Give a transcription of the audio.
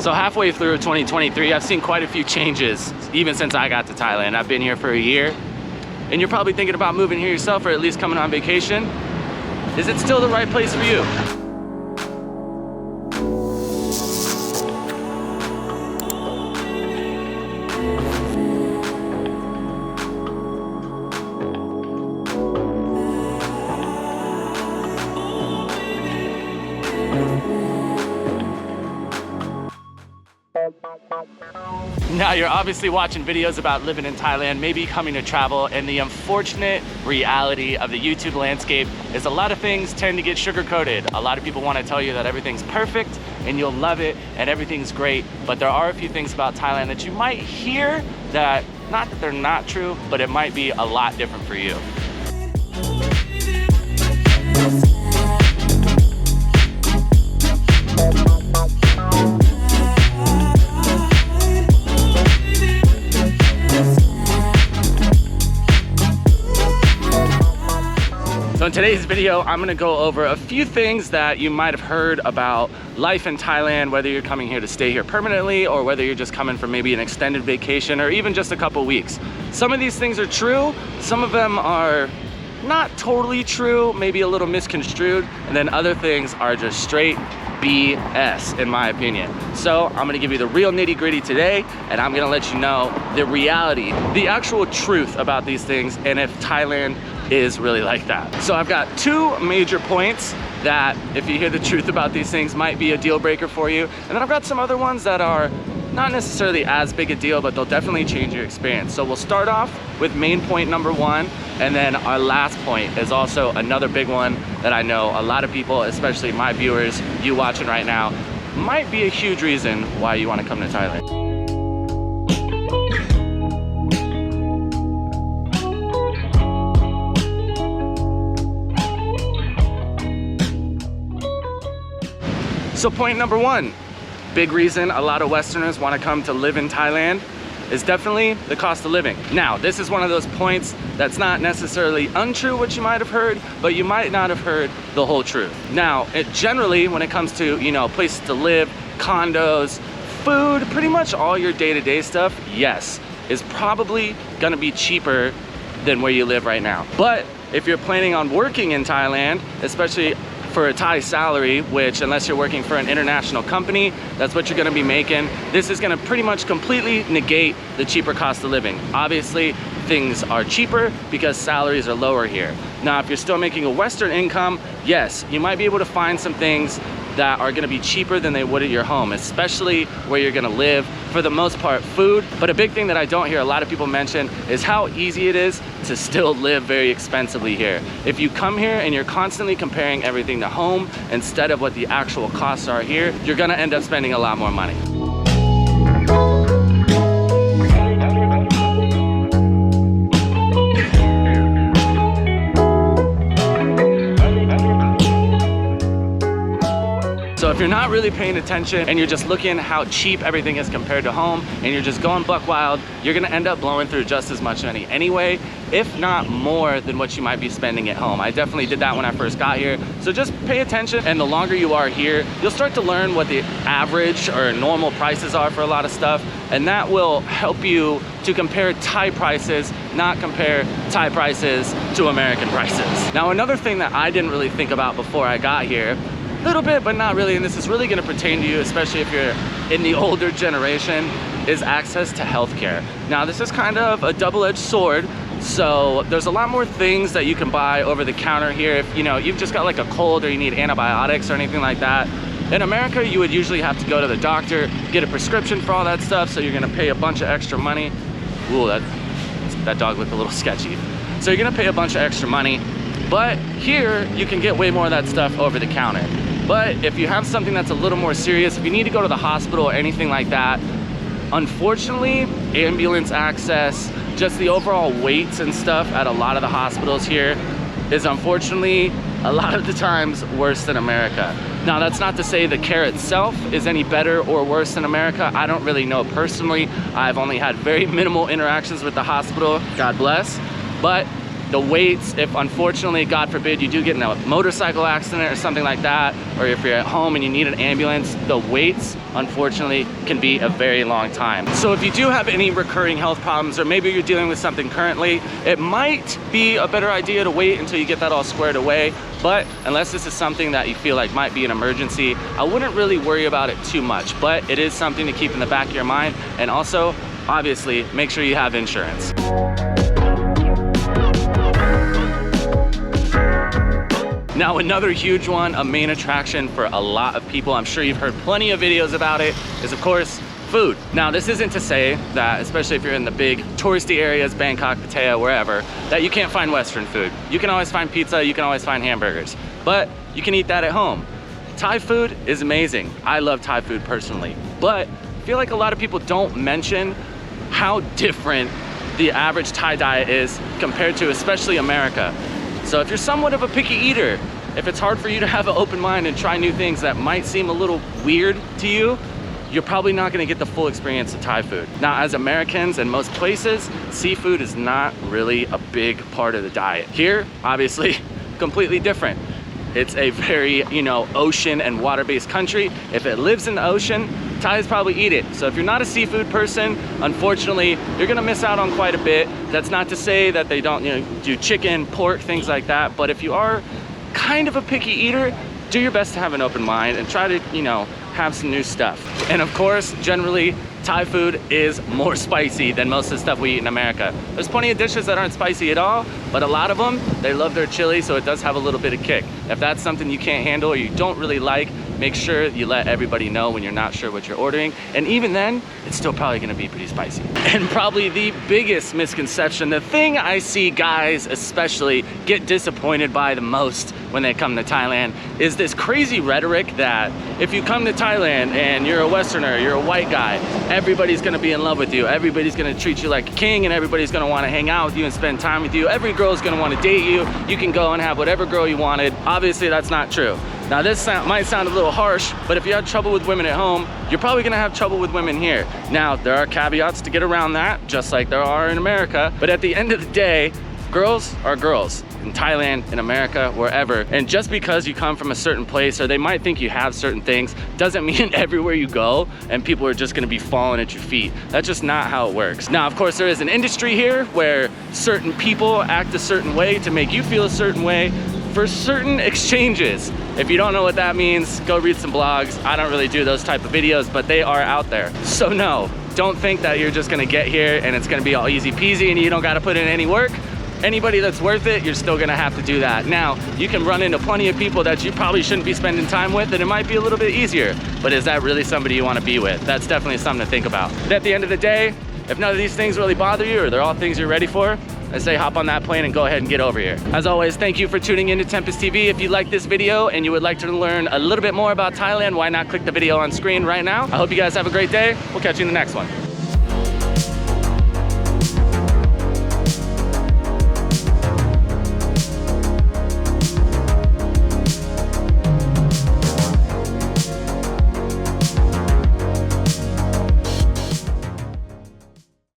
So halfway through 2023, I've seen quite a few changes, even since I got to Thailand. I've been here for a year, and you're probably thinking about moving here yourself or at least coming on vacation. Is it still the right place for you? Now, you're obviously watching videos about living in Thailand, maybe coming to travel, and the unfortunate reality of the YouTube landscape is a lot of things tend to get sugar-coated. A lot of people want to tell you that everything's perfect and you'll love it and everything's great, but there are a few things about Thailand that you might hear that, not that they're not true, but it might be a lot different for you. So in today's video, I'm gonna go over a few things that you might have heard about life in Thailand, whether you're coming here to stay here permanently or whether you're just coming for maybe an extended vacation or even just a couple weeks. Some of these things are true, some of them are not totally true, maybe a little misconstrued, and then other things are just straight BS in my opinion. So I'm gonna give you the real nitty-gritty today, and I'm gonna let you know the reality, the actual truth about these things, and if Thailand is really like that. So I've got two major points that, if you hear the truth about these things, might be a deal breaker for you. And then I've got some other ones that are not necessarily as big a deal, but they'll definitely change your experience. So we'll start off with main point number one, and then our last point is also another big one that I know a lot of people, especially my viewers, you watching right now, might be a huge reason why you want to come to Thailand. So point number one, big reason a lot of Westerners want to come to live in Thailand is definitely the cost of living. Now, this is one of those points that's not necessarily untrue, what you might have heard, but you might not have heard the whole truth. Now, generally, when it comes to, you know, places to live, condos, food, pretty much all your day-to-day stuff, yes, is probably gonna be cheaper than where you live right now. But if you're planning on working in Thailand, especially for a Thai salary, which unless you're working for an international company, that's what you're gonna be making. This is gonna pretty much completely negate the cheaper cost of living. Obviously, things are cheaper because salaries are lower here. Now, if you're still making a Western income, yes, you might be able to find some things that are gonna be cheaper than they would at your home, especially where you're gonna live. For the most part, food. But a big thing that I don't hear a lot of people mention is how easy it is to still live very expensively here. If you come here and you're constantly comparing everything to home instead of what the actual costs are here, you're gonna end up spending a lot more money. So if you're not really paying attention and you're just looking how cheap everything is compared to home and you're just going buck wild, you're gonna end up blowing through just as much money anyway, if not more than what you might be spending at home. I definitely did that when I first got here. So just pay attention, and the longer you are here, you'll start to learn what the average or normal prices are for a lot of stuff, and that will help you to compare Thai prices, not compare Thai prices to American prices. Now, another thing that I didn't really think about before I got here, little bit, but not really, and this is really gonna pertain to you, especially if you're in the older generation, is access to healthcare. Now, this is kind of a double-edged sword. So there's a lot more things that you can buy over the counter here. If, you know, you've just got like a cold or you need antibiotics or anything like that. In America, you would usually have to go to the doctor, get a prescription for all that stuff, so you're gonna pay a bunch of extra money. Ooh, that dog looked a little sketchy. So you're gonna pay a bunch of extra money, but here you can get way more of that stuff over the counter. But if you have something that's a little more serious, if you need to go to the hospital or anything like that, unfortunately, ambulance access, just the overall waits and stuff at a lot of the hospitals here is unfortunately a lot of the times worse than America. Now, that's not to say the care itself is any better or worse than America. I don't really know personally. I've only had very minimal interactions with the hospital, God bless. But The weights, if unfortunately, God forbid, you do get in a motorcycle accident or something like that, or if you're at home and you need an ambulance, the waits, unfortunately, can be a very long time. So if you do have any recurring health problems, or maybe you're dealing with something currently, it might be a better idea to wait until you get that all squared away. But unless this is something that you feel like might be an emergency, I wouldn't really worry about it too much, but it is something to keep in the back of your mind. And also, obviously, make sure you have insurance. Now, another huge one, a main attraction for a lot of people, I'm sure you've heard plenty of videos about it, is of course, food. Now, this isn't to say that, especially if you're in the big touristy areas, Bangkok, Pattaya, wherever, that you can't find Western food. You can always find pizza, you can always find hamburgers, but you can eat that at home. Thai food is amazing. I love Thai food personally, but I feel like a lot of people don't mention how different the average Thai diet is compared to especially America. So if you're somewhat of a picky eater, if it's hard for you to have an open mind and try new things that might seem a little weird to you, you're probably not gonna get the full experience of Thai food. Now, as Americans in most places, seafood is not really a big part of the diet. Here, obviously, completely different. It's a very, ocean and water-based country. If it lives in the ocean, Thais probably eat it. So if you're not a seafood person, unfortunately, you're gonna miss out on quite a bit. That's not to say that they don't do chicken, pork, things like that. But if you are kind of a picky eater, do your best to have an open mind and try to, have some new stuff. And of course, generally, Thai food is more spicy than most of the stuff we eat in America. There's plenty of dishes that aren't spicy at all, but a lot of them, they love their chili, so it does have a little bit of kick. If that's something you can't handle or you don't really like, make sure you let everybody know when you're not sure what you're ordering. And even then, it's still probably gonna be pretty spicy. And probably the biggest misconception, the thing I see guys especially get disappointed by the most when they come to Thailand, is this crazy rhetoric that if you come to Thailand and you're a Westerner, you're a white guy, everybody's gonna be in love with you, everybody's gonna treat you like a king, and everybody's gonna wanna hang out with you and spend time with you. Every girl's gonna wanna date you. You can go and have whatever girl you wanted. Obviously, that's not true. Now, this might sound a little harsh, but if you had trouble with women at home, you're probably gonna have trouble with women here. Now, there are caveats to get around that, just like there are in America, but at the end of the day, girls are girls in Thailand, in America, wherever. And just because you come from a certain place, or they might think you have certain things, doesn't mean everywhere you go and people are just gonna be falling at your feet. That's just not how it works. Now, of course, there is an industry here where certain people act a certain way to make you feel a certain way for certain exchanges. If you don't know what that means, go read some blogs. I don't really do those type of videos, but they are out there. So no, don't think that you're just gonna get here and it's gonna be all easy peasy and you don't gotta put in any work. Anybody that's worth it, you're still gonna have to do that. Now, you can run into plenty of people that you probably shouldn't be spending time with, and it might be a little bit easier, but is that really somebody you wanna be with? That's definitely something to think about. But at the end of the day, if none of these things really bother you, or they're all things you're ready for, I say hop on that plane and go ahead and get over here. As always, thank you for tuning into Tempus TV. If you like this video and you would like to learn a little bit more about Thailand, why not click the video on screen right now? I hope you guys have a great day. We'll catch you in the next one.